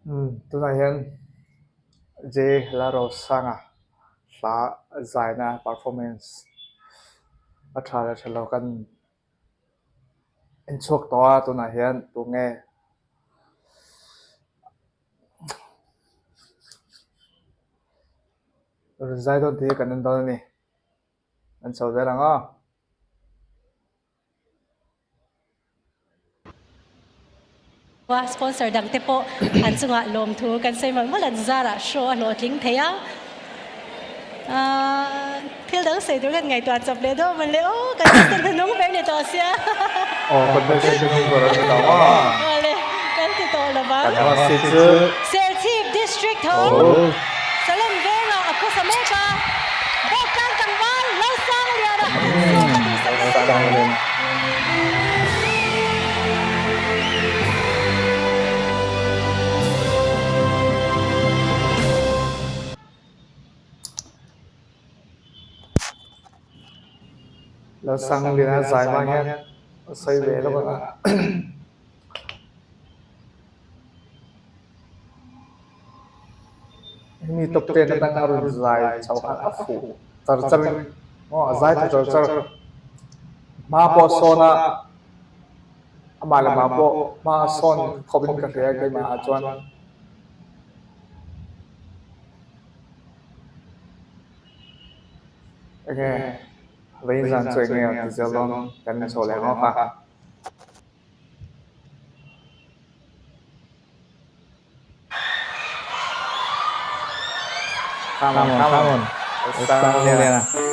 tu na hian j la ro sanga sa zaina performance a thara thalo kan in chok to tu na hian tu nge zai don ti kan don ni an chau da rangaว่าสปอนเซอร์ดังเตปอันสุงะลมทูกันใส่มันว่าหลังซาระโชว์โหลดลิงเทียที่เราใส่ตัวกันไงตัวจับเลยด้วยมันเลยโอ้กันจะเป็นน้องแบบในตัวเสียโอ้คนเป็นสิ่งที่ตัวเราต้องว่าเลยกันติดต่อละบ้างเซลทีฟดิสทริกทองสลัมเวลาอักุสเมกาบอกกันจังหวัดเราสร้างเรียนเราสั่งเรียนสายมาเงี้ยใส่เวแล้วก็มีตบเตียนตั้งอารมณ์ใจชาวฮัฟฟูจัดจัดอ๋อใจจัดจัดมาปอโซน่ะมาละมาปอมาโซนขบินกาแฟกันมาจวนโอเควันนี้จะช่วยเนี่ยที่จะลองกันโชว์แล้วค่ะCome on. Está bien.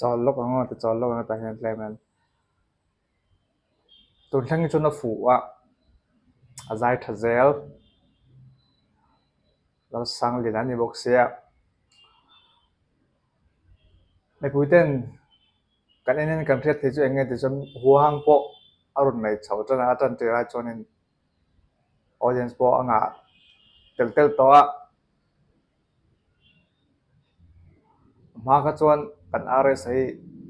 Chọn lúc ngon thì chọn lúc ngon tại hiện lên mình tôi thấy cho nó phụ à giải thật dễ nó sang liền anh đi bốc xeในพูดถึงการเน้นการเทศที่จะเองที่จะหัวหางโปอารมณ์ในชาวจันทร์อาจารย์เจอจนออเดียนส์โปอ่างเติลตัวมากจนกันอะไรใส่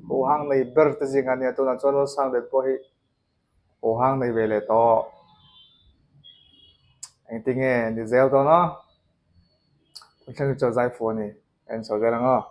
หัวหางในเบอร์ที่จริงอันนี้ตัวนั้นจนเราสร้างเด็ดพอให้หัวหางในเวลาต่อไอ้ที่เงี้ยดีเซลตัวเนาะผมช่างจะใจฟูนี่เอ็นสนใจแล้วเนาะ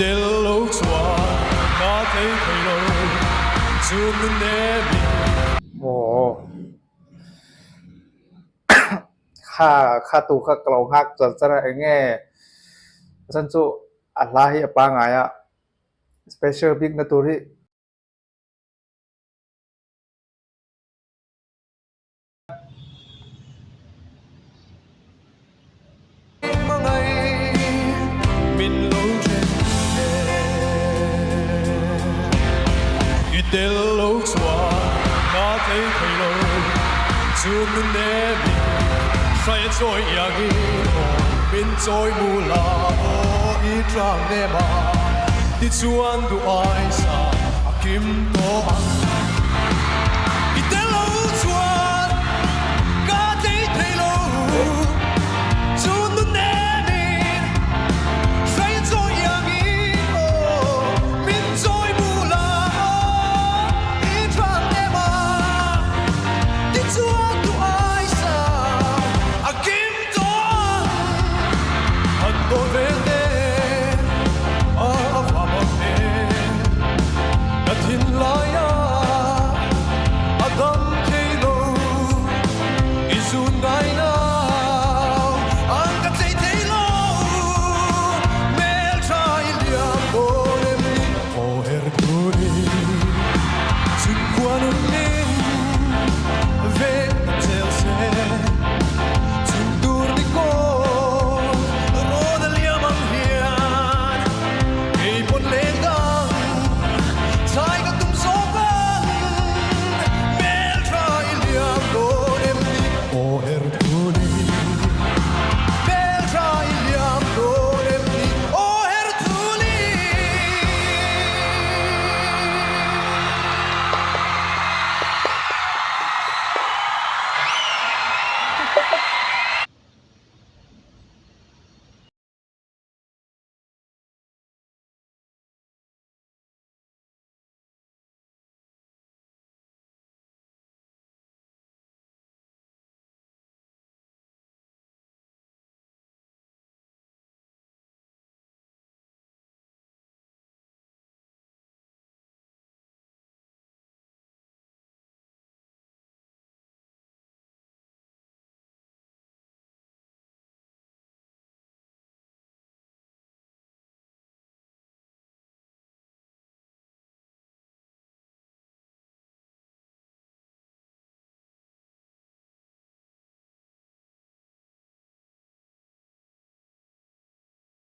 跌路转，那天开路，就能得命。 โอ้โห ค่าตูค่ากลองฮักจนจะได้แง่ฉันจูอะไรปางไงอะ special big นะตัวที่ Mà ngày mình lâu trên Vì tên lâu xóa Ngã thấy thầy lâu Chú nên nè mình Sai trôi ya ghi Bên trôi mù la Ô y trang nè mà Đi chú ăn đủ ai xa Kim tô bằng